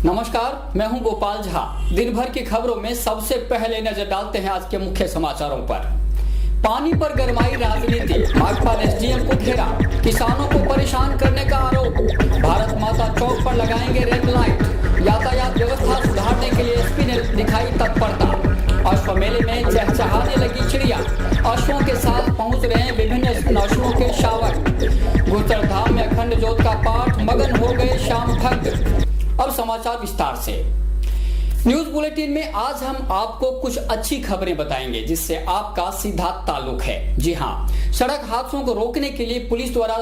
नमस्कार, मैं हूं गोपाल झा। दिन भर की खबरों में सबसे पहले नजर डालते हैं आज के मुख्य समाचारों पर। पानी पर गरमाई राजनीति, भाजपा ने एसडीएम को घेरा, किसानों को परेशान करने का आरोप। भारत माता चौक पर लगाएंगे रेड लाइट, यातायात व्यवस्था सुधारने के लिए एसपी ने दिखाई तत्परता। अश्व मेले में चहचहाने लगी चिड़िया, अश्वों के साथ पहुंच रहे हैं विभिन्न नस्लों के शावक। गुर्जर धाम में अखंड ज्योत का पाठ, मगन हो गए श्याम भक्त। अब समाचार विस्तार से। न्यूज बुलेटिन में आज हम आपको कुछ अच्छी खबरें बताएंगे जिससे आपका सीधा ताल्लुक है। जी हां, सड़क हादसों को रोकने के लिए पुलिस द्वारा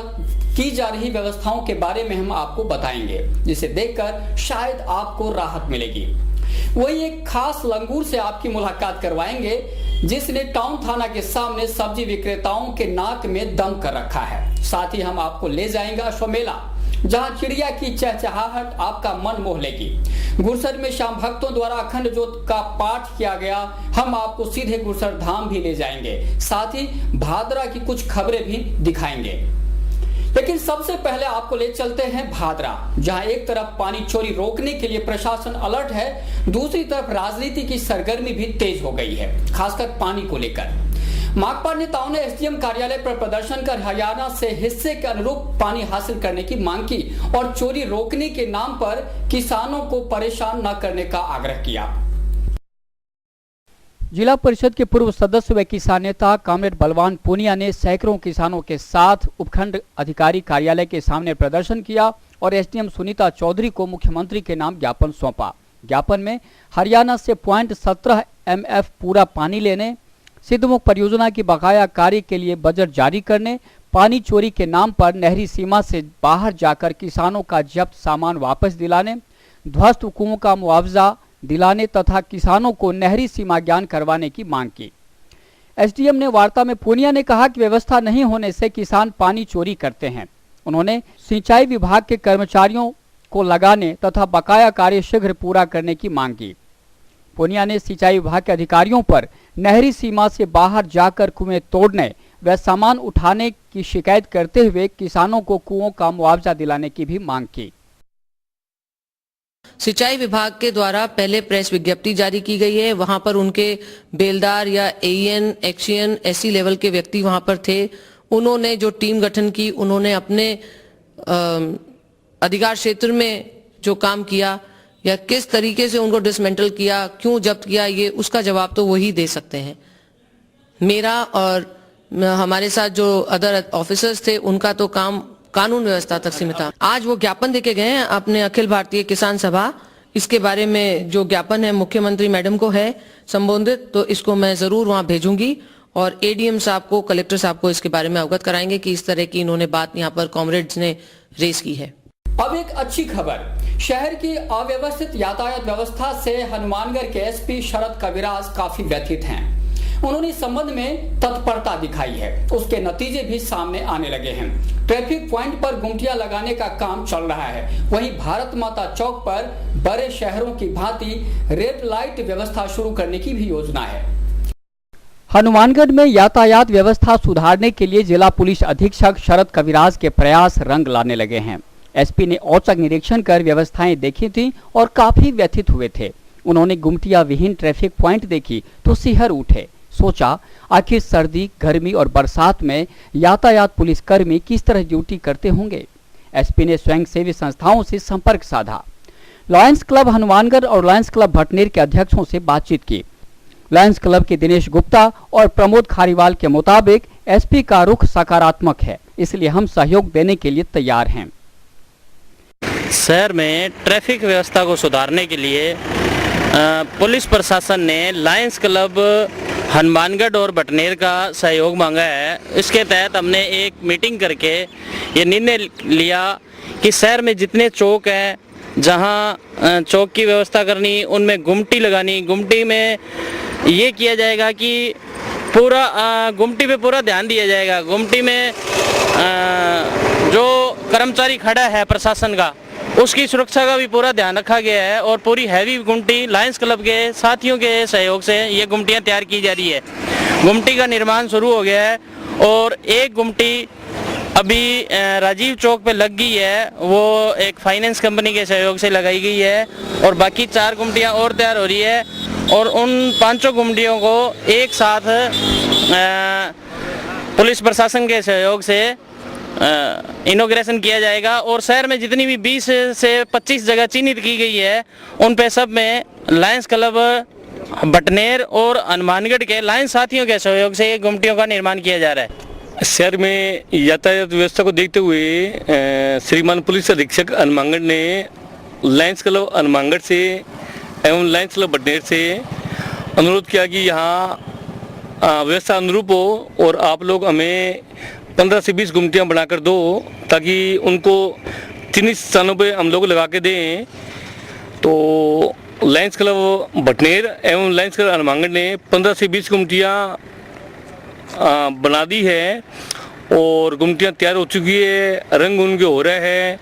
की जा रही व्यवस्थाओं के बारे में हम आपको बताएंगे, जिसे देखकर शायद आपको राहत मिलेगी। वही एक खास लंगूर से आपकी मुलाकात करवाएंगे जिसने टाउन थाना के सामने सब्जी विक्रेताओं के नाक में दम कर रखा है। साथ ही हम आपको ले जाएंगे अश्व मेला, जहां चिड़िया की चहचहाहट आपका मन मोह लेगी। गुरसर में श्याम भक्तों द्वारा अखंड ज्योत का पाठ किया गया। हम आपको सीधे गुरसर धाम भी ले जाएंगे, साथ ही भादरा की कुछ खबरें भी दिखाएंगे। लेकिन सबसे पहले आपको ले चलते हैं भादरा, जहां एक तरफ पानी चोरी रोकने के लिए प्रशासन अलर्ट है, दूसरी तरफ राजनीति की सरगर्मी भी तेज हो गई है, खासकर पानी को लेकर। माकपा नेताओं ने एसडीएम कार्यालय पर प्रदर्शन कर हरियाणा से हिस्से के अनुरूप पानी हासिल करने की मांग की और चोरी रोकने के नाम पर किसानों को परेशान न करने का आग्रह किया। जिला परिषद के पूर्व सदस्य व किसान नेता कामरेड बलवान पूनिया ने सैकड़ों किसानों के साथ उपखंड अधिकारी कार्यालय के सामने प्रदर्शन किया और एसडीएम सुनीता चौधरी को मुख्यमंत्री के नाम ज्ञापन सौंपा। ज्ञापन में हरियाणा से 0.17 MF पूरा पानी लेने, सिद्धमुख परियोजना की बकाया कार्य के लिए बजट जारी करने, पानी चोरी के नाम पर नहरी सीमा से बाहर जाकर किसानों का जब्त सामान वापस दिलाने, ध्वस्त कुओं का मुआवजा दिलाने तथा किसानों को नहरी सीमा ज्ञान करवाने की मांग की। एसडीएम ने वार्ता में पूनिया ने कहा कि व्यवस्था नहीं होने से किसान पानी चोरी करते हैं। उन्होंने सिंचाई विभाग के कर्मचारियों को लगाने तथा बकाया कार्य शीघ्र पूरा करने की मांग की। पूनिया ने सिंचाई विभाग के अधिकारियों पर नहरी सीमा से बाहर जाकर कुएं तोड़ने व सामान उठाने की शिकायत करते हुए किसानों को कुओं का मुआवजा दिलाने की भी मांग की। सिंचाई विभाग के द्वारा पहले प्रेस विज्ञप्ति जारी की गई है, वहां पर उनके बेलदार या एईएन, एक्सीएन, एसी लेवल के व्यक्ति वहां पर थे। उन्होंने जो टीम गठन की, उन्होंने अपने अधिकार क्षेत्र में जो काम किया या किस तरीके से उनको डिसमेंटल किया, क्यों जब्त किया, ये उसका जवाब तो वही दे सकते हैं। मेरा और हमारे साथ जो अदर ऑफिसर्स थे उनका तो काम कानून व्यवस्था तक सीमित था। आज वो ज्ञापन देके गए हैं अपने अखिल भारतीय किसान सभा। इसके बारे में जो ज्ञापन है मुख्यमंत्री मैडम को है संबोधित, तो इसको मैं जरूर वहां भेजूंगी और एडीएम साहब को, कलेक्टर साहब को इसके बारे में अवगत कराएंगे कि इस तरह की इन्होंने बात यहाँ पर कॉमरेड्स ने रेज की है। अब एक अच्छी खबर, शहर की अव्यवस्थित यातायात व्यवस्था से हनुमानगढ़ के एसपी शरद कविराज काफी व्यथित हैं। उन्होंने इस संबंध में तत्परता दिखाई है, उसके नतीजे भी सामने आने लगे हैं। ट्रैफिक पॉइंट पर गुमटियां लगाने का काम चल रहा है। वहीं भारत माता चौक पर बड़े शहरों की भांति रेड लाइट व्यवस्था शुरू करने की भी योजना है। हनुमानगढ़ में यातायात व्यवस्था सुधारने के लिए जिला पुलिस अधीक्षक शरद कविराज के प्रयास रंग लाने लगे हैं। एसपी ने औचक निरीक्षण कर व्यवस्थाएं देखी थी और काफी व्यथित हुए थे। उन्होंने गुमटिया विहीन ट्रैफिक पॉइंट देखी तो सिहर उठे। सोचा आखिर सर्दी, गर्मी और बरसात में यातायात पुलिसकर्मी किस तरह ड्यूटी करते होंगे। एसपी ने स्वयंसेवी संस्थाओं से संपर्क साधा। लायंस क्लब हनुमानगढ़ और लायंस क्लब भटनेर के अध्यक्षों से बातचीत की। लायंस क्लब के दिनेश गुप्ता और प्रमोद खारीवाल के मुताबिक एसपी का रुख सकारात्मक है, इसलिए हम सहयोग देने के लिए तैयार हैं। शहर में ट्रैफिक व्यवस्था को सुधारने के लिए पुलिस प्रशासन ने लायंस क्लब हनुमानगढ़ और भटनेर का सहयोग मांगा है। इसके तहत हमने एक मीटिंग करके ये निर्णय लिया कि शहर में जितने चौक हैं, जहां चौक की व्यवस्था करनी, उनमें गुमटी लगानी। गुमटी में ये किया जाएगा कि पूरा गुमटी पे पूरा ध्यान दिया जाएगा। गुमटी में जो कर्मचारी खड़ा है प्रशासन का, उसकी सुरक्षा का भी पूरा ध्यान रखा गया है और पूरी हैवी गुमटी लायंस क्लब के साथियों के सहयोग से ये गुमटियां तैयार की जा रही है। गुमटी का निर्माण शुरू हो गया है और एक गुमटी अभी राजीव चौक पे लग गई है, वो एक फाइनेंस कंपनी के सहयोग से लगाई गई है और बाकी 4 गुमटियाँ और तैयार हो रही है और उन 5 गुमटियों को एक साथ पुलिस प्रशासन के सहयोग से इनॉग्रेशन किया जाएगा और शहर में जितनी भी 20 से 25 जगह चिन्हित की गई है उन पे सब में लायंस क्लब बटनेर और हनुमानगढ़ के लायंस साथियों के सहयोग से ये गुमटियों का निर्माण किया जा रहा है। शहर में यातायात व्यवस्था को देखते हुए श्रीमान पुलिस अधीक्षक हनुमानगढ़ ने लायंस क्लब हनुमानगढ़ से एवं लायंस क्लब बटनेर से अनुरोध किया कि यहाँ व्यवस्था अनुरूप हो और आप लोग हमें 15 से 20 गुमटियाँ बनाकर दो ताकि उनको चिन्हित स्थानों पे हम लोग लगा के दें। तो लायंस क्लब बटनेर एवं लायंस क्लब हनुमानगढ़ ने 15 से 20 गुमटियाँ बना दी है और गुमटियाँ तैयार हो चुकी है, रंग उनके हो रहे हैं,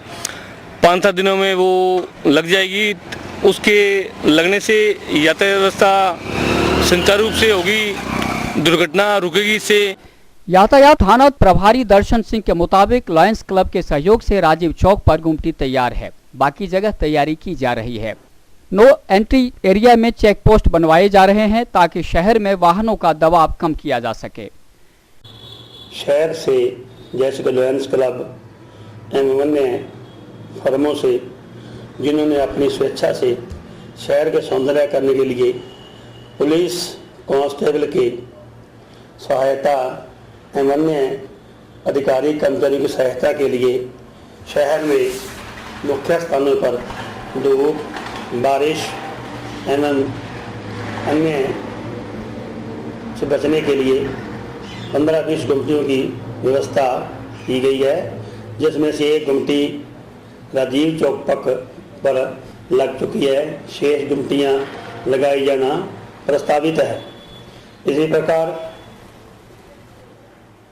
5-7 दिनों में वो लग जाएगी। उसके लगने से यातायात व्यवस्था सुचारू रूप से होगी, दुर्घटना रुकेगी इससे। यातायात थाना प्रभारी दर्शन सिंह के मुताबिक लायंस क्लब के सहयोग से राजीव चौक पर गुमटी तैयार है, बाकी जगह तैयारी की जा रही है। नो एंट्री एरिया में चेक पोस्ट बनवाए जा रहे हैं ताकि शहर में वाहनों का दबाव कम किया जा सके। शहर से जैसे कि लायंस क्लब एवं अन्य फर्मों से जिन्होंने अपनी स्वेच्छा से शहर के सौंदर्य करने के लिए पुलिस कांस्टेबल की सहायता एवं अन्य अधिकारी कर्मचारियों की सहायता के लिए शहर में मुख्य स्थानों पर धूप, बारिश एवं अन्य से बचने के लिए 15-20 गुमटियों की व्यवस्था की गई है, जिसमें से एक गुमटी राजीव चौक पर लग चुकी है, शेष गुमटियाँ लगाई जाना प्रस्तावित है। इसी प्रकार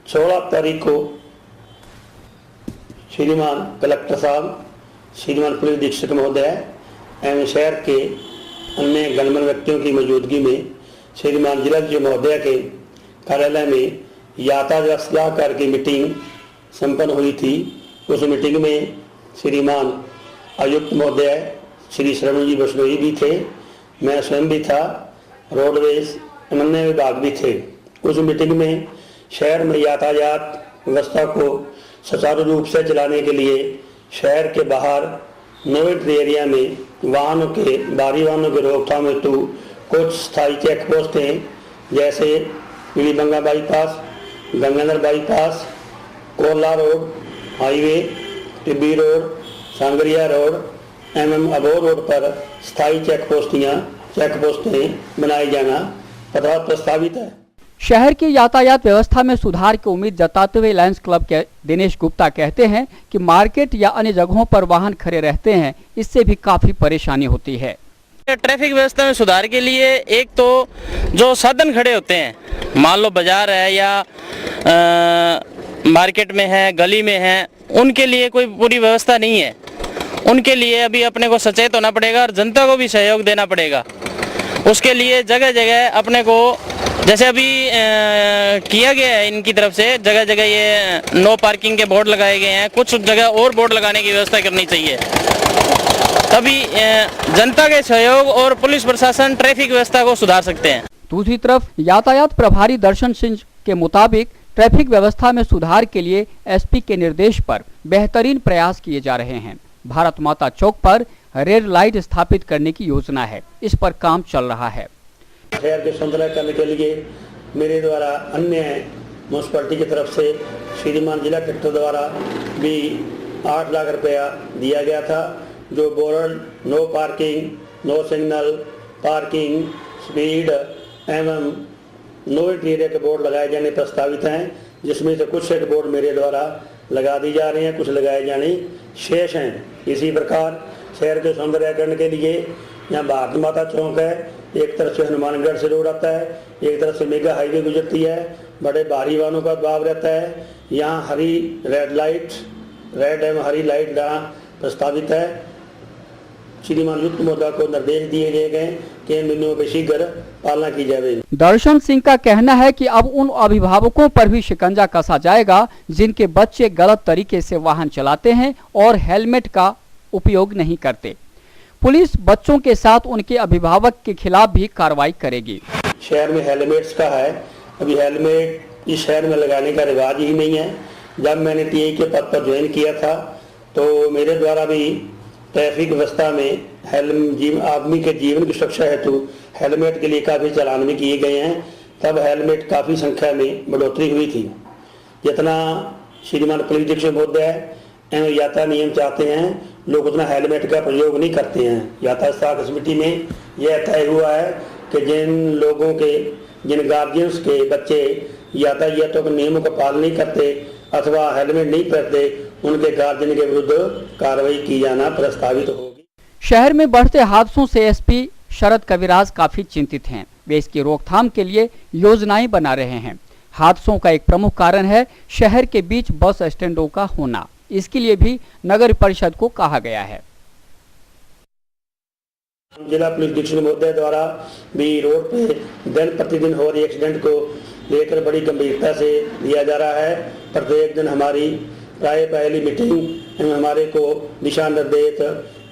16 तारीख को श्रीमान कलेक्टर साहब, श्रीमान पुलिस अधीक्षक महोदय एवं शहर के अन्य गणमान्य व्यक्तियों की मौजूदगी में श्रीमान जिला महोदय के कार्यालय में यातायात सलाहकार की मीटिंग संपन्न हुई थी। उस मीटिंग में श्रीमान आयुक्त महोदय श्री श्रवण जी बसनोई भी थे, मैं स्वयं भी था, रोडवेज अन्य विभाग भी थे। उस मीटिंग में शहर में यातायात व्यवस्था को सुचारू रूप से चलाने के लिए शहर के बाहर नो एंट्री एरिया में वाहनों के भारी वाहनों के रोकथाम हेतु कुछ स्थायी चेक पोस्ट हैं, जैसे Pilibanga bypass, Ganganagar bypass, Cola road highway, Tibbi road, sangria road एवं अबोर रोड पर स्थायी चेक पोस्टें बनाए जाना प्रस्तावित है। शहर की यातायात व्यवस्था में सुधार की उम्मीद जताते हुए लायंस क्लब के दिनेश गुप्ता कहते हैं कि मार्केट या अन्य जगहों पर वाहन खड़े रहते हैं, इससे भी काफी परेशानी होती है। ट्रैफिक व्यवस्था में सुधार के लिए एक तो जो साधन खड़े होते हैं, मान लो बाजार है या मार्केट में है, गली में है, उनके लिए कोई पूरी व्यवस्था नहीं है। उनके लिए अभी अपने को सचेत होना पड़ेगा और जनता को भी सहयोग देना पड़ेगा। उसके लिए जगह जगह अपने को, जैसे अभी किया गया है इनकी तरफ से, जगह जगह ये नो पार्किंग के बोर्ड लगाए गए हैं, कुछ जगह और बोर्ड लगाने की व्यवस्था करनी चाहिए, तभी जनता के सहयोग और पुलिस प्रशासन ट्रैफिक व्यवस्था को सुधार सकते हैं। दूसरी तरफ यातायात प्रभारी दर्शन सिंह के मुताबिक ट्रैफिक व्यवस्था में सुधार के लिए एसपी के निर्देश पर बेहतरीन प्रयास किए जा रहे हैं। भारत माता चौक पर रेड लाइट स्थापित करने की योजना है, इस पर काम चल रहा है। शहर के सौंदर्य करने के लिए मेरे द्वारा अन्य म्यूनसिपैलिटी की तरफ से श्रीमान जिला कलेक्टर द्वारा भी 8 लाख रुपया दिया गया था, जो board no parking, no signal, parking, speed एवं नो एंट्री एरिया के बोर्ड लगाए जाने प्रस्तावित हैं, जिसमें से कुछ एक बोर्ड मेरे द्वारा लगा दी जा रही हैं, कुछ लगाए जाने शेष हैं। इसी प्रकार शहर के सौंदर्यीकरण के लिए यहाँ भारत माता चौक है, एक तरफ से हनुमानगढ़ से रोड आता है, एक तरफ से मेगा हाईवे गुजरती है, बड़े भारी वाहनों का दबाव रहता है। यहाँ रेड एवं हरी लाइट यहाँ प्रस्तावित है। श्रीमान युक्त महोदय को निर्देश दिए गए कि इन बिंदुओं पर शीघ्र पालना की जाए। दर्शन सिंह का कहना है कि अब उन अभिभावकों पर भी शिकंजा कसा जाएगा जिनके बच्चे गलत तरीके से वाहन चलाते हैं और हेलमेट का उपयोग नहीं करते। पुलिस बच्चों के साथ उनके अभिभावक के खिलाफ भी कार्रवाई करेगी। शहर में हेलमेट्स का है, अभी हेलमेट इस शहर में लगाने का रिवाज ही नहीं है। जब मैंने टीआई के पद पर ज्वाइन किया था तो मेरे द्वारा भी ट्रैफिक व्यवस्था में आदमी के जीवन की सुरक्षा हेतु हेलमेट के लिए काफ़ी चालान भी किए गए हैं। तब हेलमेट काफ़ी संख्या में बढ़ोतरी हुई थी। जितना श्रीमान पुलिस अधीक्षक महोदय एवं यातायात नियम चाहते हैं, लोग उतना हेलमेट का प्रयोग नहीं करते हैं। यातायात शाखा समिति में यह तय हुआ है कि जिन गार्जियंस के बच्चे यातायातों के नियमों का पालन नहीं करते अथवा हेलमेट नहीं पहनते, उनके गार्जियन के विरुद्ध कार्रवाई की जाना प्रस्तावित होगी। शहर में बढ़ते हादसों से एसपी शरद कविराज काफी चिंतित हैं। वे इसकी रोकथाम के लिए योजनाएं बना रहे हैं। हादसों का एक प्रमुख कारण है शहर के बीच बस स्टैंडों का होना। इसके लिए भी नगर परिषद को कहा गया है। जिला पुलिस अधीक्षक महोदय द्वारा भी रोड पे दिन प्रतिदिन हो रहे एक्सीडेंट को लेकर बड़ी गंभीरता से लिया जा रहा है। प्रत्येक दिन हमारी प्राय पहली मीटिंग एवं हमारे को दिशा निर्देश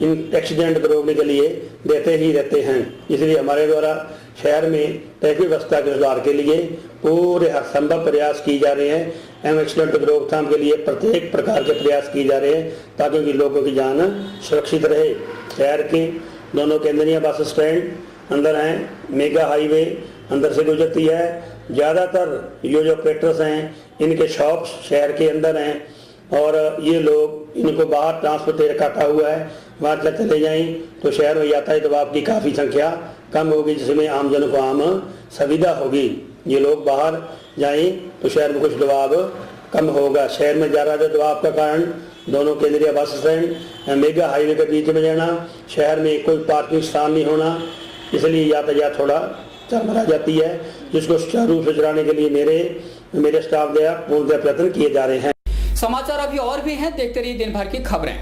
इन एक्सीडेंट को रोकने के लिए देते ही रहते हैं। इसलिए हमारे द्वारा शहर में ट्रैफिक व्यवस्था के सुधार के लिए पूरे हर संभव प्रयास किए जा रहे हैं एवं एक्सीडेंट की रोकथाम के लिए प्रत्येक प्रकार के प्रयास किए जा रहे हैं ताकि लोगों की जान सुरक्षित रहे। शहर के दोनों केंद्रीय बस स्टैंड अंदर हैं, मेगा हाईवे अंदर से गुजरती है। ज़्यादातर ये जो ऑपरेटर्स हैं इनके शॉप्स शहर के अंदर हैं और ये लोग इनको बाहर ट्रांसपोर्ट काटा हुआ है, वहाँ तक चले जाएं तो शहर में यातायात दबाव की काफ़ी संख्या कम होगी, जिसमें आम जन को आम सुविधा होगी। ये लोग बाहर जाएं तो शहर में कुछ दबाव कम होगा। शहर में ज़्यादा दबाव का कारण दोनों केंद्रीय बस स्टैंड मेगा हाईवे के बीच में जाना, शहर में कोई पार्किंग स्थान नहीं होना, इसलिए यातायात थोड़ा चरमरा जाती है, जिसको सुचारू रूप से चलाने के लिए मेरे स्टाफ द्वारा पूर्ण प्रयत्न किए जा रहे हैं। समाचार अभी और भी हैं, देखते रहिए दिन भर की खबरें।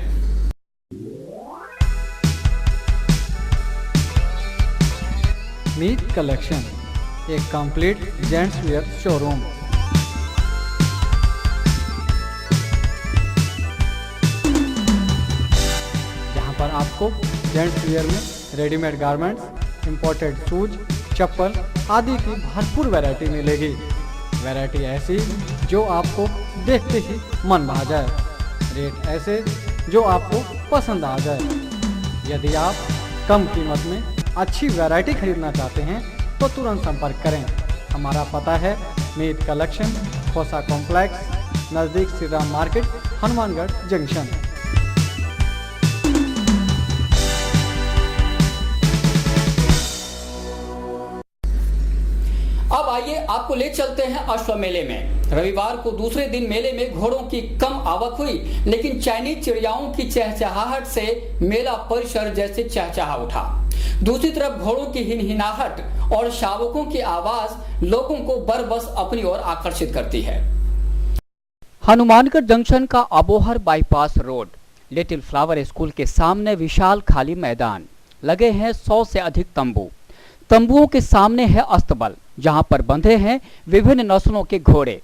मीत कलेक्शन, एक कंप्लीट जेंट्स वेयर शोरूम। जहां पर आपको जेंट्स वेयर में रेडीमेड गारमेंट्स, इंपोर्टेड शूज, चप्पल आदि की भरपूर वैरायटी मिलेगी। वैरायटी ऐसी जो आपको देखते ही मन भा जाए, रेट ऐसे जो आपको पसंद आ जाए। यदि आप कम कीमत में अच्छी वैरायटी खरीदना चाहते हैं तो तुरंत संपर्क करें। हमारा पता है मीत कलेक्शन, खोसा कॉम्प्लेक्स, नज़दीक श्री राम मार्केट, हनुमानगढ़ जंक्शन। अब आइए आपको ले चलते हैं अश्व मेले में। रविवार को दूसरे दिन मेले में घोड़ों की कम आवक हुई, लेकिन चाइनीज चिड़ियाओं की चहचहाहट से मेला परिसर जैसे चहचहा उठा। दूसरी तरफ घोड़ों की हिनहिनाहट और शावकों की आवाज लोगों को बरबस अपनी ओर आकर्षित करती है। हनुमानगढ़ जंक्शन का Abohar bypass road, little flower school के सामने विशाल खाली मैदान, लगे हैं 100 से अधिक तंबू। तंबुओं के सामने है अस्तबल, जहां पर बंधे हैं विभिन्न नस्लों के घोड़े।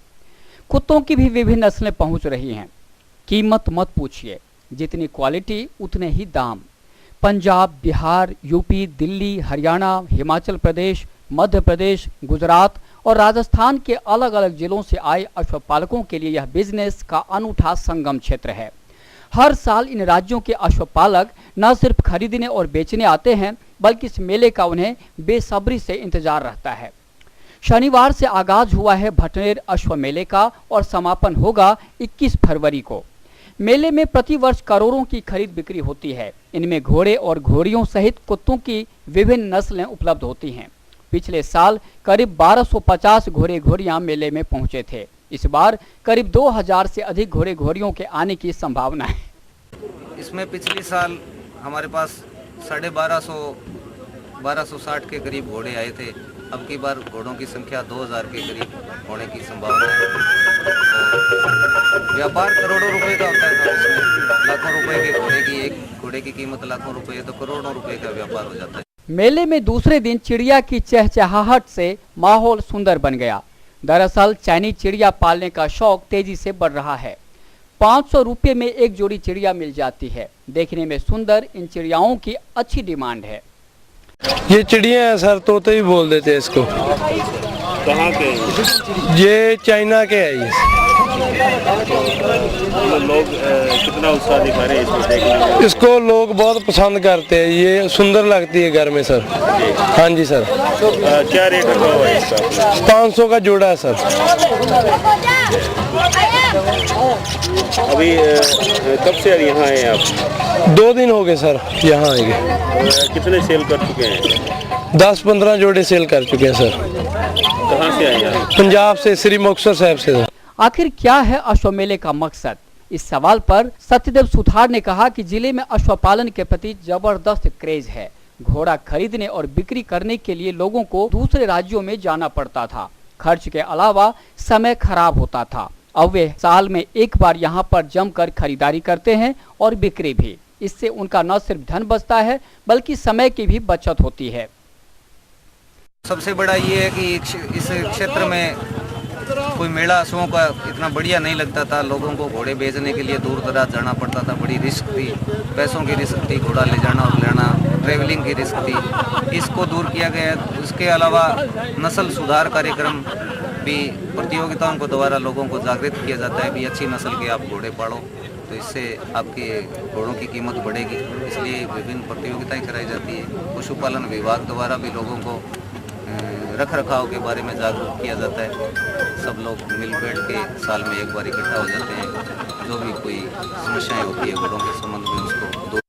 कुत्तों की भी विभिन्न नस्लें पहुंच रही हैं। कीमत मत पूछिए, जितनी क्वालिटी उतने ही दाम। पंजाब, बिहार, यूपी, दिल्ली, हरियाणा, हिमाचल प्रदेश, मध्य प्रदेश, गुजरात और राजस्थान के अलग अलग जिलों से आए अश्वपालकों के लिए यह बिजनेस का अनूठा संगम क्षेत्र है। हर साल इन राज्यों के अश्वपालक न सिर्फ खरीदने और बेचने आते हैं, बल्कि इस मेले का उन्हें बेसब्री से इंतजार रहता है। शनिवार से आगाज हुआ है भटनेर अश्व मेले का और समापन होगा 21 फरवरी को। मेले में प्रतिवर्ष करोड़ों की खरीद बिक्री होती है। इनमें घोड़े और घोड़ियों सहित कुत्तों की विभिन्न नस्लें उपलब्ध होती हैं। पिछले साल करीब 1250 घोड़े घोड़ियां मेले में पहुंचे थे। इस बार करीब 2000 से अधिक घोड़े घोड़ियों के आने की संभावना है। इसमें पिछले साल हमारे पास 1260 के करीब घोड़े आए थे। अब की बार घोड़ों की संख्या 2000 के करीब होने की संभावना है। व्यापार करोड़ों रुपए का होता है, इसमें लाखों रुपए के घोड़े की एक घोड़े की कीमत लाखों रुपए तो करोड़ों रुपए का व्यापार हो जाता है। मेले में दूसरे दिन चिड़िया की चहचहाहट से माहौल सुंदर बन गया। दरअसल चैनी चिड़िया पालने का शौक तेजी से बढ़ रहा है। 500 रुपये में एक जोड़ी चिड़िया मिल जाती है। देखने में सुंदर इन चिड़ियाओं की अच्छी डिमांड है। ये चिड़िया है सर, तोते भी बोल देते हैं इसको। कहाँ के ये चाइना के है ये। लोग कितना उत्साह दिखा रहे हैं इसको देखने में? इसको लोग बहुत पसंद करते हैं, ये सुंदर लगती है घर में सर। हाँ जी सर। क्या रेट रखा हुआ है इसका? 500 का जोड़ा है सर। अभी कब से यहाँ आए हैं आप? 2 दिन हो गए सर यहाँ आएंगे। कितने सेल कर चुके हैं? 10-15 जोड़े सेल कर चुके हैं सर। कहाँ से आए हैं? पंजाब से, श्री मुक्तसर साहिब से। आखिर क्या है अश्वमेले का मकसद? इस सवाल पर सत्यदेव सुथार ने कहा कि जिले में अश्वपालन के प्रति जबरदस्त क्रेज है। घोड़ा खरीदने और बिक्री करने के लिए लोगों को दूसरे राज्यों में जाना पड़ता था। खर्च के अलावा समय खराब होता था। अब वे साल में एक बार यहाँ पर जमकर खरीदारी करते हैं और बिक्री भी। इससे उनका न सिर्फ धन बचता है बल्कि समय की भी बचत होती है। सबसे बड़ा ये है कि इस क्षेत्र में कोई मेला अश्वों का इतना बढ़िया नहीं लगता था। लोगों को घोड़े बेचने के लिए दूर दराज जाना पड़ता था। बड़ी रिस्क थी, पैसों की रिस्क थी, घोड़ा ले जाना और लेना, ट्रेवलिंग की रिस्क थी। इसको दूर किया गया है। इसके अलावा नस्ल सुधार कार्यक्रम भी प्रतियोगिताओं को द्वारा लोगों को जागृत किया जाता है भी अच्छी नस्ल के आप घोड़े पालो तो इससे आपके घोड़ों की कीमत बढ़ेगी। इसलिए विभिन्न प्रतियोगिताएं कराई जाती है। पशुपालन विभाग द्वारा भी लोगों को रख रखाव के बारे में जागरूक किया जाता है। सब लोग मिल बैठ के साल में एक बार इकट्ठा हो जाते हैं। जो भी कोई समस्याएं होती है घोड़ों के संबंध में उसको दूर।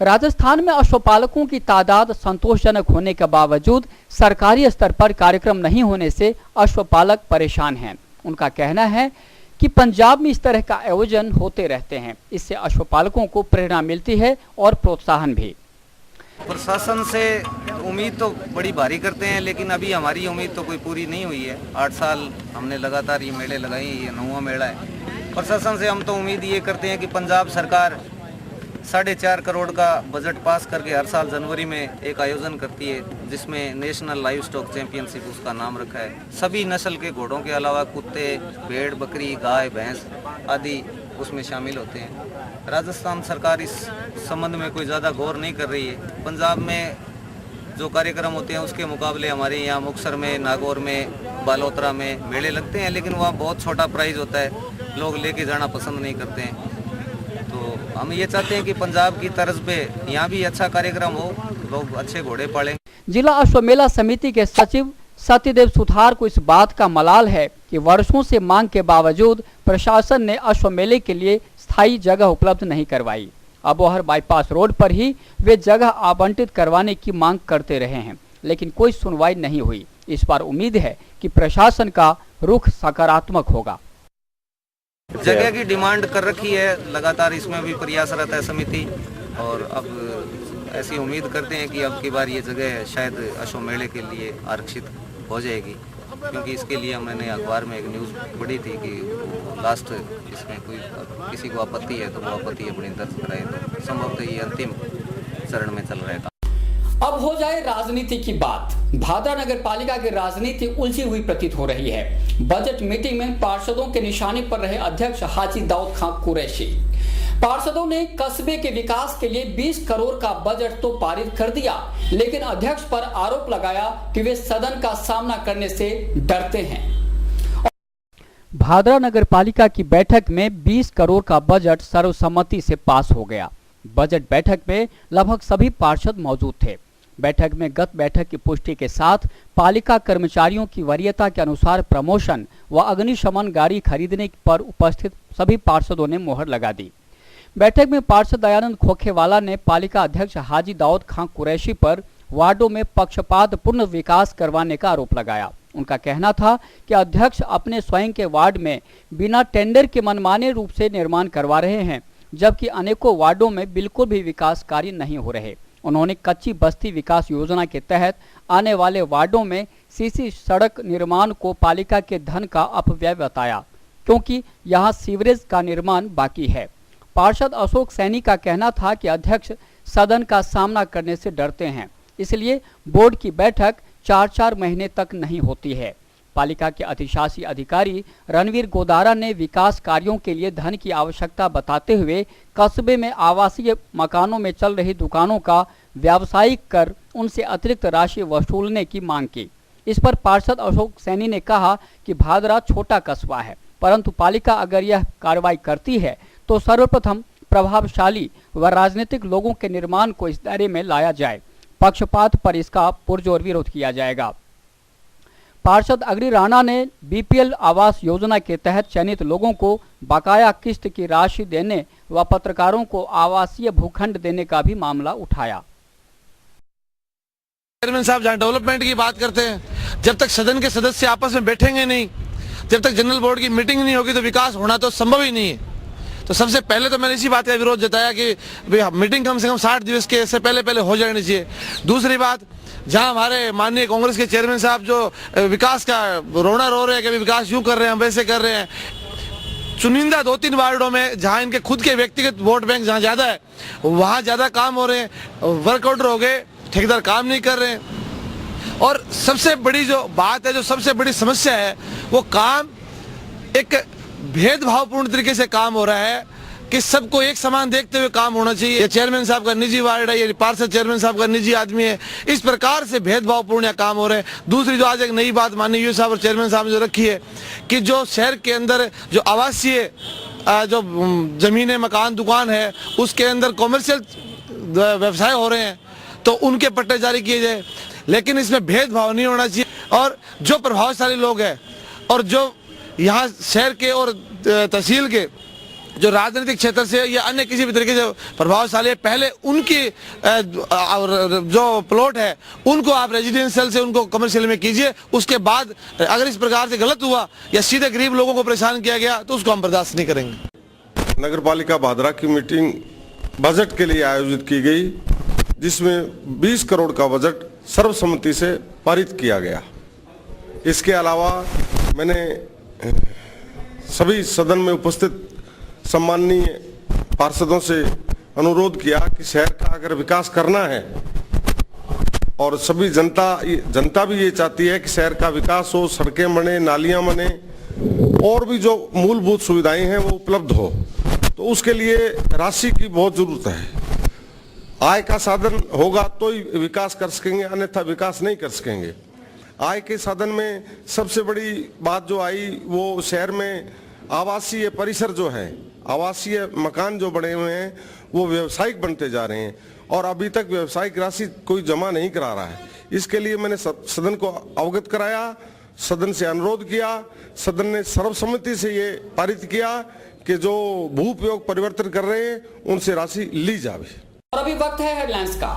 राजस्थान में अश्वपालकों की तादाद संतोषजनक होने के बावजूद सरकारी स्तर पर कार्यक्रम नहीं होने से अश्वपालक परेशान हैं। उनका कहना है कि पंजाब में इस तरह का आयोजन होते रहते हैं। इससे अश्वपालकों को प्रेरणा मिलती है और प्रोत्साहन भी। प्रशासन से उम्मीद तो बड़ी भारी करते हैं, लेकिन अभी हमारी उम्मीद तो कोई पूरी नहीं हुई है। 8 साल हमने लगातार ये मेले लगाए, ये 9वां मेला है। प्रशासन से हम तो उम्मीद ये करते हैं कि पंजाब सरकार 4.5 करोड़ का बजट पास करके हर साल जनवरी में एक आयोजन करती है जिसमें नेशनल लाइव स्टॉक चैंपियनशिप उसका नाम रखा है। सभी नस्ल के घोड़ों के अलावा कुत्ते, भेड़, बकरी, गाय, भैंस आदि उसमें शामिल होते हैं। राजस्थान सरकार इस संबंध में कोई ज़्यादा गौर नहीं कर रही है। पंजाब में जो कार्यक्रम होते हैं उसके मुकाबले हमारे यहाँ मुक्तसर में, नागौर में, बालोतरा में मेले लगते हैं, लेकिन वहाँ बहुत छोटा प्राइस होता है, लोग लेके जाना पसंद नहीं करते हैं। तो हम ये चाहते हैं कि पंजाब की तर्ज पे यहाँ भी अच्छा कार्यक्रम हो, लोग अच्छे घोड़े पालें। जिला अश्वमेला समिति के सचिव सत्यदेव सुथार को इस बात का मलाल है कि वर्षों से मांग के बावजूद प्रशासन ने अश्वमेले के लिए स्थायी जगह उपलब्ध नहीं करवाई। अबोहर बाईपास रोड पर ही वे जगह आवंटित करवाने की मांग करते रहे हैं, लेकिन कोई सुनवाई नहीं हुई। इस बार उम्मीद है कि प्रशासन का रुख सकारात्मक होगा। जगह की डिमांड कर रखी है, लगातार इसमें भी प्रयासरत है समिति, और अब ऐसी उम्मीद करते हैं कि अब की बार ये जगह शायद अश्वमेले के लिए आरक्षित हो जाएगी, क्योंकि इसके लिए मैंने अखबार में एक न्यूज़ पढ़ी थी कि लास्ट इसमें कोई किसी को आपत्ति है तो वो आपत्ति अपनी दर्ज कराए, तो संभवतः ये अंतिम चरण में चल रहेगा। अब हो जाए राजनीति की बात। भादरा नगर पालिका की राजनीति उलझी हुई प्रतीत हो रही है। बजट मीटिंग में पार्षदों के निशाने पर रहे अध्यक्ष हाजी दाऊद खां कुरैशी। पार्षदों ने कस्बे के विकास के लिए 20 करोड़ का बजट तो पारित कर दिया, लेकिन अध्यक्ष पर आरोप लगाया कि वे सदन का सामना करने से डरते हैं। भादरा नगर पालिका की बैठक में 20 करोड़ का बजट सर्वसम्मति से पास हो गया। बजट बैठक में लगभग सभी पार्षद मौजूद थे। बैठक में गत बैठक की पुष्टि के साथ पालिका कर्मचारियों की वरीयता के अनुसार प्रमोशन व अग्निशमन गाड़ी खरीदने पर उपस्थित सभी पार्षदों ने मोहर लगा दी। बैठक में पार्षद दयानंद खोखेवाला ने पालिका अध्यक्ष हाजी दाऊद खां कुरैशी पर वार्डों में पक्षपात पूर्ण विकास करवाने का आरोप लगाया। उनका कहना था कि अध्यक्ष अपने स्वयं के वार्ड में बिना टेंडर के मनमाने रूप से निर्माण करवा रहे हैं, जबकि अनेकों वार्डों में बिल्कुल भी विकास कार्य नहीं हो रहे। उन्होंने कच्ची बस्ती विकास योजना के तहत आने वाले वार्डों में सीसी सड़क निर्माण को पालिका के धन का अपव्यय बताया, क्योंकि यहां सीवरेज का निर्माण बाकी है। पार्षद अशोक सैनी का कहना था कि अध्यक्ष सदन का सामना करने से डरते हैं, इसलिए बोर्ड की बैठक 4-4 महीने तक नहीं होती है। पालिका के अधिशासी अधिकारी रणवीर गोदारा ने विकास कार्यों के लिए धन की आवश्यकता बताते हुए कस्बे में आवासीय मकानों में चल रही दुकानों का व्यावसायिक कर उनसे अतिरिक्त राशि वसूलने की मांग की। इस पर पार्षद अशोक सैनी ने कहा कि भादरा छोटा कस्बा है, परंतु पालिका अगर यह कार्रवाई करती है तो सर्वप्रथम प्रभावशाली व राजनीतिक लोगों के निर्माण को इस दायरे में लाया जाए। पक्षपात पर इसका पुरजोर विरोध किया जाएगा। पार्षद अग्नि राणा ने बीपीएल आवास योजना के तहत चयनित लोगों को बकाया किस्त की राशि देने व पत्रकारों को आवासीय भूखंड देने का भी मामला उठाया। चेयरमैन साहब जहाँ डेवलपमेंट की बात करते हैं, जब तक सदन के सदस्य आपस में बैठेंगे नहीं, जब तक जनरल बोर्ड की मीटिंग नहीं होगी तो विकास होना तो संभव ही नहीं है। तो सबसे पहले तो मैंने इसी बात का विरोध जताया कि मीटिंग कम से कम 60 दिवस के से पहले हो जानी चाहिए। दूसरी बात, जहां हमारे माननीय कांग्रेस के चेयरमैन साहब जो विकास का रोना रो रहे हैं कि विकास यूं कर रहे हैं, हम वैसे कर रहे हैं, चुनिंदा 2-3 वार्डों में जहां इनके खुद के व्यक्तिगत वोट बैंक जहां ज्यादा है वहां ज्यादा काम हो रहे हैं, वर्क ऑर्डर हो गए, ठेकेदार काम नहीं कर रहे हैं। और सबसे बड़ी जो बात है, जो सबसे बड़ी समस्या है, वो काम एक भेदभावपूर्ण तरीके से काम हो रहा है कि सबको एक समान देखते हुए काम होना चाहिए। ये चेयरमैन साहब का निजी वार्ड है, ये पार्षद चेयरमैन साहब का निजी आदमी है, इस प्रकार से भेदभावपूर्ण काम हो रहे हैं। दूसरी जो आज एक नई बात माननीय साहब और चेयरमैन साहब ने जो रखी है कि जो शहर के अंदर जो आवासीय जो जमीनें, मकान, दुकान है, उसके अंदर कॉमर्शियल व्यवसाय हो रहे हैं तो उनके पट्टे जारी किए जाए, लेकिन इसमें भेदभाव नहीं होना चाहिए। और जो प्रभावशाली लोग हैं और जो यहाँ शहर के और तहसील के जो राजनीतिक क्षेत्र से या अन्य किसी भी तरीके से प्रभावशाली है, पहले उनकी जो प्लॉट है उनको आप रेजिडेंशियल से उनको कमर्शियल में कीजिए। उसके बाद अगर इस प्रकार से गलत हुआ या सीधे गरीब लोगों को परेशान किया गया तो उसको हम बर्दाश्त नहीं करेंगे। नगर पालिका भादरा की मीटिंग बजट के लिए आयोजित की गई, जिसमें 20 करोड़ का बजट सर्वसम्मति से पारित किया गया। इसके अलावा मैंने सभी सदन में उपस्थित सम्माननीय पार्षदों से अनुरोध किया कि शहर का अगर विकास करना है और सभी जनता भी ये चाहती है कि शहर का विकास हो, सड़कें बने, नालियां बने और भी जो मूलभूत सुविधाएं हैं वो उपलब्ध हो, तो उसके लिए राशि की बहुत जरूरत है। आय का साधन होगा तो ही विकास कर सकेंगे, अन्यथा विकास नहीं कर सकेंगे। आय के साधन में सबसे बड़ी बात जो आई वो शहर में आवासीय परिसर जो है, आवासीय मकान जो बने हुए हैं वो व्यावसायिक बनते जा रहे हैं और अभी तक व्यावसायिक राशि कोई जमा नहीं करा रहा है। इसके लिए मैंने सदन को अवगत कराया, सदन से अनुरोध किया, सदन ने सर्वसम्मति से ये पारित किया कि जो भू उपयोग परिवर्तन कर रहे हैं उनसे राशि ली जाए। और अभी वक्त है हेडलाइंस का।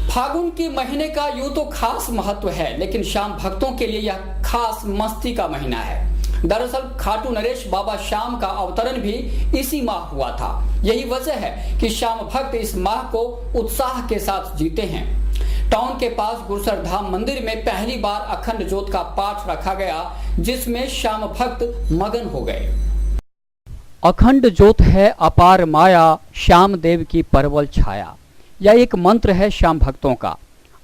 फागुन के महीने का यूं तो खास महत्व है, लेकिन श्याम भक्तों के लिए यह खास मस्ती का महीना है। दरअसल खाटू नरेश बाबा श्याम का अवतरण भी इसी माह हुआ था। यही वजह है कि श्याम भक्त इस माह को उत्साह के साथ जीते हैं। टाउन के पास गुरसर धाम मंदिर में पहली बार अखंड ज्योत का पाठ रखा गया, जिसमें श्याम भक्त मगन हो गए। अखंड ज्योत है अपार माया, श्याम देव की परवल छाया। यह एक मंत्र है श्याम भक्तों का।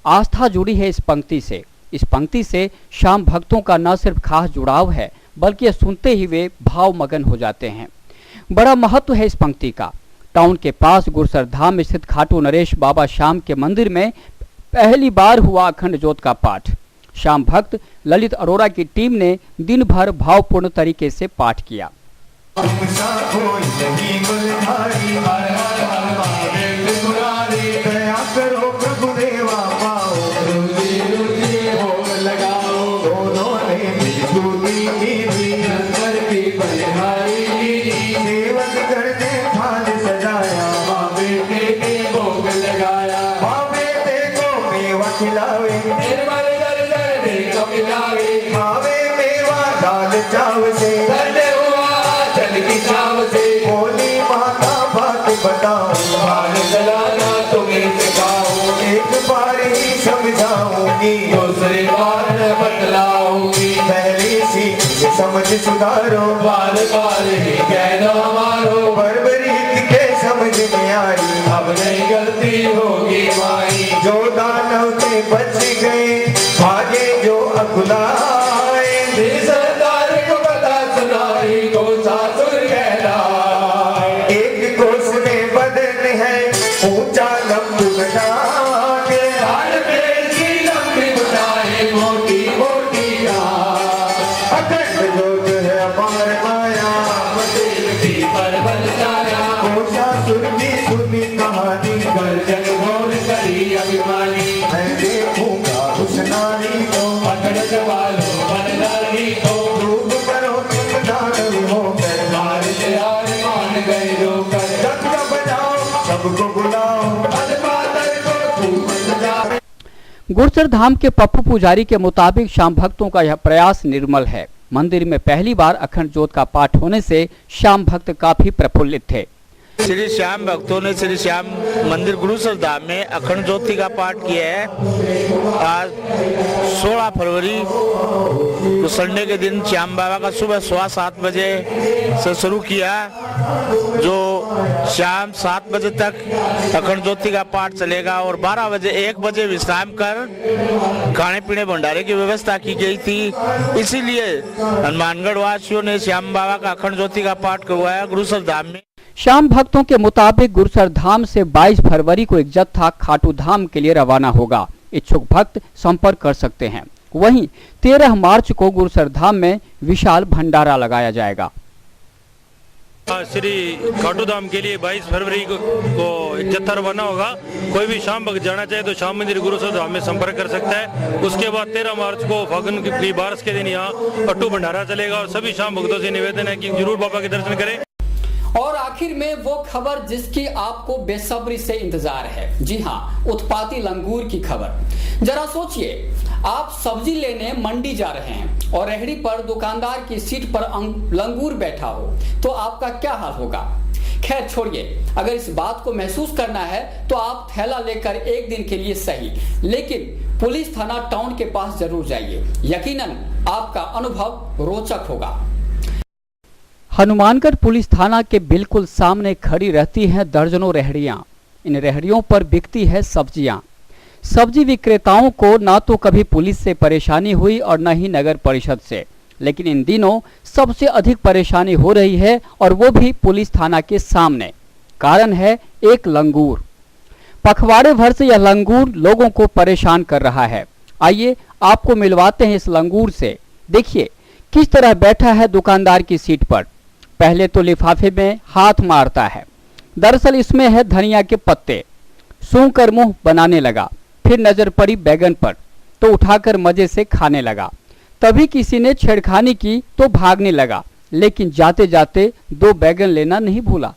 आस्था जुड़ी है इस पंक्ति से। इस पंक्ति से श्याम भक्तों का न सिर्फ खास जुड़ाव है, बल्कि यह सुनते ही वे भाव मगन हो जाते हैं। बड़ा महत्व है इस पंक्ति का। टाउन के पास गुरसर धाम स्थित खाटू नरेश बाबा श्याम के मंदिर में पहली बार हुआ अखंड ज्योत का पाठ। श्याम भक्त ललित अरोड़ा की टीम ने दिन भर भावपूर्ण तरीके से पाठ किया। समझ सुधारो बार बार ही कहना मारो, बर्बरीत के समझ में आई अब नहीं गलती होगी माई। जो दानव के बच गए भागे जो अकुलाए, सरदार को पता सुनाई को सासुर कहलाए। एक कोस में बदन है ऊंचा लंबू घटाके, हाल पेड़ की लंबी बुटाए मोटी मोटी अखंड ज्योत है अपार माया, की परवल छाया। कोशासुर की सुनी कहानी गर्जन घोर करी अभिमानी। मैं देखूंगा उस नारी को पकड़ वालों बनदारी को, रूप करो तुम दानव होकर मार से हार मान गए रोकर। डंका बजाओ सबको बुलाओ अजमातर को खूब सजाओ। गुरसर धाम के पप्पू पुजारी के मुताबिक श्याम भक्तों का यह प्रयास निर्मल है। मंदिर में पहली बार अखंड ज्योत का पाठ होने से श्याम भक्त काफी प्रफुल्लित थे। श्री श्याम भक्तों ने श्री श्याम मंदिर गुरुसर धाम में अखंड ज्योति का पाठ किया है। आज 16 फरवरी तो संडे के दिन श्याम बाबा का सुबह 7:15 बजे से शुरू किया, जो शाम 7 बजे तक अखंड ज्योति का पाठ चलेगा और 12 बजे 1 बजे विश्राम कर खाने पीने भंडारे की व्यवस्था की गई थी। इसीलिए हनुमानगढ़ वासियों ने श्याम बाबा का अखंड ज्योति का पाठ करवाया गुरुसर धाम में। श्याम भक्तों के मुताबिक गुरसर धाम से 22 फरवरी को एक जत्था खाटू धाम के लिए रवाना होगा। इच्छुक भक्त संपर्क कर सकते हैं। वहीं 13 मार्च को गुरसर धाम में विशाल भंडारा लगाया जाएगा। श्री खाटू धाम के लिए 22 फरवरी को एक जत्था रवाना होगा। कोई भी श्याम भक्त जाना चाहे तो श्याम मंदिर गुरुसर धाम में संपर्क कर सकता है। उसके बाद 13 मार्च को फागुन की बारिश के दिन यहाँ अट्टू भंडारा चलेगा और सभी श्याम भक्तों से निवेदन है कि जरूर बाबा के दर्शन करें। और आखिर में वो खबर जिसकी आपको बेसब्री से इंतजार है। जी हाँ, उत्पाती लंगूर की खबर। जरा सोचिए, आप सब्जी लेने मंडी जा रहे हैं और रेहड़ी पर दुकानदार की सीट पर लंगूर बैठा हो तो आपका क्या हाल होगा। खैर छोड़िए, अगर इस बात को महसूस करना है तो आप थैला लेकर एक दिन के लिए सही, लेकिन पुलिस थाना टाउन के पास जरूर जाइए। यकीनन आपका अनुभव रोचक होगा। हनुमानगढ़ पुलिस थाना के बिल्कुल सामने खड़ी रहती हैं दर्जनों रेहड़ियां। इन रेहड़ियों पर बिकती है सब्जियां। सब्जी विक्रेताओं को ना तो कभी पुलिस से परेशानी हुई और न ही नगर परिषद से, लेकिन इन दिनों सबसे अधिक परेशानी हो रही है और वो भी पुलिस थाना के सामने। कारण है एक लंगूर। पखवाड़े भर से यह लंगूर लोगों को परेशान कर रहा है। आइए आपको मिलवाते हैं इस लंगूर से। देखिए किस तरह बैठा है दुकानदार की सीट पर। पहले तो लिफाफे में हाथ मारता है। दरअसल इसमें है धनिया के पत्ते। सूंघ कर मुंह बनाने लगा। फिर नजर पड़ी बैगन पर तो उठाकर मजे से खाने लगा। तभी किसी ने छेड़खानी की तो भागने लगा, लेकिन जाते जाते 2 बैगन लेना नहीं भूला।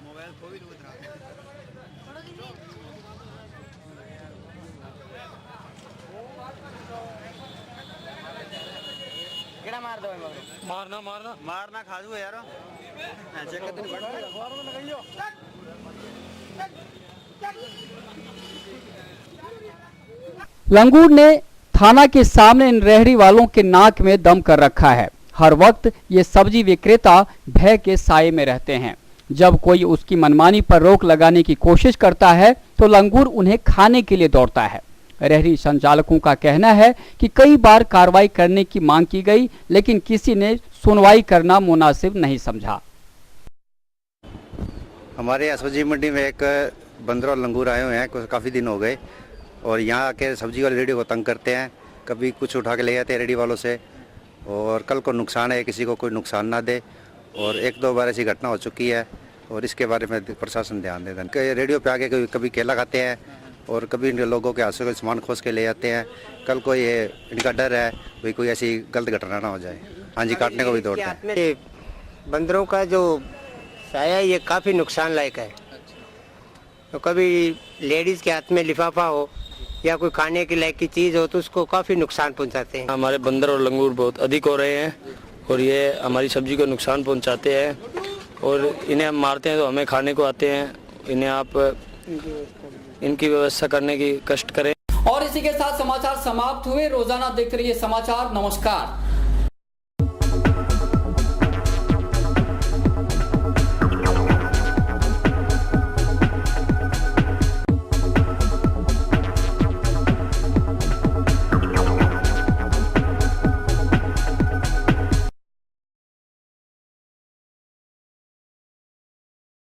मोबाइल मारना मारना मारना खाजू है यार लंगूर ने थाना के सामने इन रेहड़ी वालों के नाक में दम कर रखा है। हर वक्त ये सब्जी विक्रेता भय के साए में रहते हैं। जब कोई उसकी मनमानी पर रोक लगाने की कोशिश करता है तो लंगूर उन्हें खाने के लिए दौड़ता है। रेहड़ी संचालकों का कहना है कि कई बार कार्रवाई करने की मांग की गई, लेकिन किसी ने सुनवाई करना मुनासिब नहीं समझा। हमारे यहाँ सब्जी मंडी में एक बंदर और लंगूर आए हुए हैं, काफ़ी दिन हो गए और यहाँ आके सब्जी वाले रेडी को तंग करते हैं। कभी कुछ उठा के ले जाते हैं रेडी वालों से और कल को नुकसान है, किसी को कोई नुकसान ना दे। और 1-2 बार ऐसी घटना हो चुकी है और इसके बारे में प्रशासन ध्यान देता है। रेडियो पे आके कभी केला खाते हैं और कभी लोगों के हाथ से सामान खोज के ले जाते हैं। कल को ये इनका डर है भाई कोई ऐसी गलत घटना ना हो जाए। हाँ जी, काटने को भी दौड़ते हैं। बंदरों का जो साया ये काफ़ी नुकसान लायक है। तो कभी लेडीज़ के हाथ में लिफाफा हो या कोई खाने के लायक की चीज़ हो तो उसको काफ़ी नुकसान पहुंचाते हैं। हमारे बंदर और लंगूर बहुत अधिक हो रहे हैं और ये हमारी सब्जी को नुकसान पहुंचाते हैं और इन्हें हम मारते हैं तो हमें खाने को आते हैं। इन्हें आप इनकी व्यवस्था करने की कष्ट करें। और इसी के साथ समाचार समाप्त हुए। रोजाना देखते रहिए समाचार। नमस्कार।